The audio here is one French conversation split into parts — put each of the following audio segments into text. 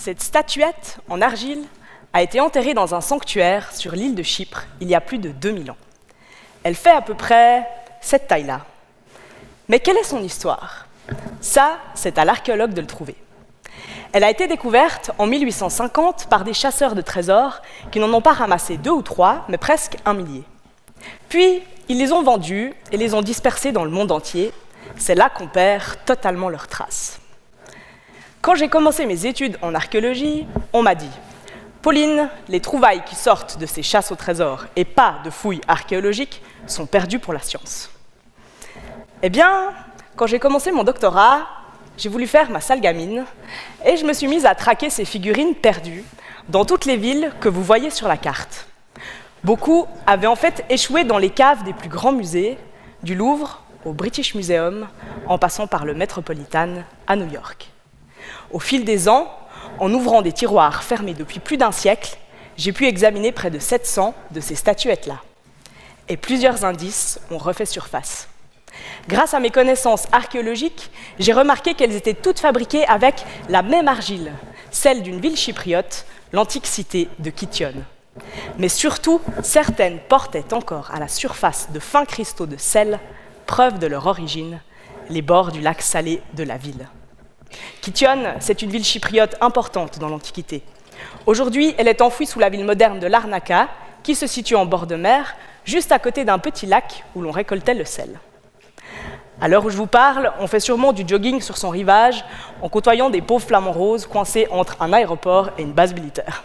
Cette statuette en argile a été enterrée dans un sanctuaire sur l'île de Chypre il y a plus de 2000 ans. Elle fait à peu près cette taille-là. Mais quelle est son histoire? Ça, c'est à l'archéologue de le trouver. Elle a été découverte en 1850 par des chasseurs de trésors qui n'en ont pas ramassé 2 ou 3, mais presque 1 millier. Puis, ils les ont vendus et les ont dispersés dans le monde entier. C'est là qu'on perd totalement leurs traces. Quand j'ai commencé mes études en archéologie, on m'a dit « Pauline, les trouvailles qui sortent de ces chasses au trésor et pas de fouilles archéologiques sont perdues pour la science. » Eh bien, quand j'ai commencé mon doctorat, j'ai voulu faire ma sale gamine et je me suis mise à traquer ces figurines perdues dans toutes les villes que vous voyez sur la carte. Beaucoup avaient en fait échoué dans les caves des plus grands musées, du Louvre au British Museum, en passant par le Metropolitan à New York. Au fil des ans, en ouvrant des tiroirs fermés depuis plus d'1 siècle, j'ai pu examiner près de 700 de ces statuettes-là. Et plusieurs indices ont refait surface. Grâce à mes connaissances archéologiques, j'ai remarqué qu'elles étaient toutes fabriquées avec la même argile, celle d'une ville chypriote, l'antique cité de Kition. Mais surtout, certaines portaient encore à la surface de fins cristaux de sel, preuve de leur origine, les bords du lac salé de la ville. Kition, c'est une ville chypriote importante dans l'Antiquité. Aujourd'hui, elle est enfouie sous la ville moderne de Larnaca, qui se situe en bord de mer, juste à côté d'un petit lac où l'on récoltait le sel. À l'heure où je vous parle, on fait sûrement du jogging sur son rivage en côtoyant des pauvres flamants roses coincés entre un aéroport et une base militaire.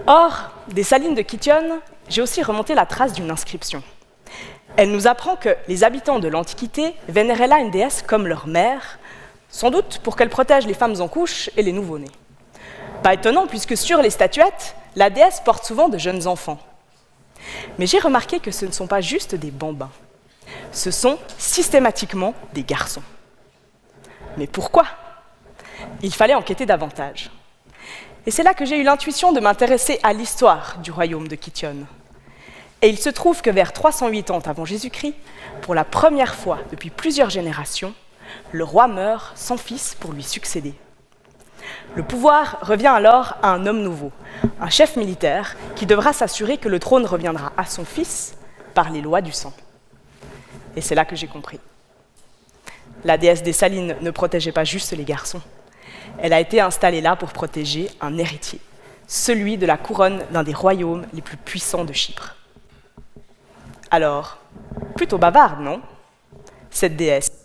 Or, des salines de Kition, j'ai aussi remonté la trace d'une inscription. Elle nous apprend que les habitants de l'Antiquité vénéraient là une déesse comme leur mère, sans doute pour qu'elle protège les femmes en couche et les nouveau-nés. Pas étonnant, puisque sur les statuettes, la déesse porte souvent de jeunes enfants. Mais j'ai remarqué que ce ne sont pas juste des bambins. Ce sont systématiquement des garçons. Mais pourquoi? Il fallait enquêter davantage. Et c'est là que j'ai eu l'intuition de m'intéresser à l'histoire du royaume de Kition. Et il se trouve que vers 380 avant Jésus-Christ, pour la première fois depuis plusieurs générations, le roi meurt sans fils pour lui succéder. Le pouvoir revient alors à un homme nouveau, un chef militaire qui devra s'assurer que le trône reviendra à son fils par les lois du sang. Et c'est là que j'ai compris. La déesse des salines ne protégeait pas juste les garçons. Elle a été installée là pour protéger un héritier, celui de la couronne d'un des royaumes les plus puissants de Chypre. Alors, plutôt bavarde, non? Cette déesse.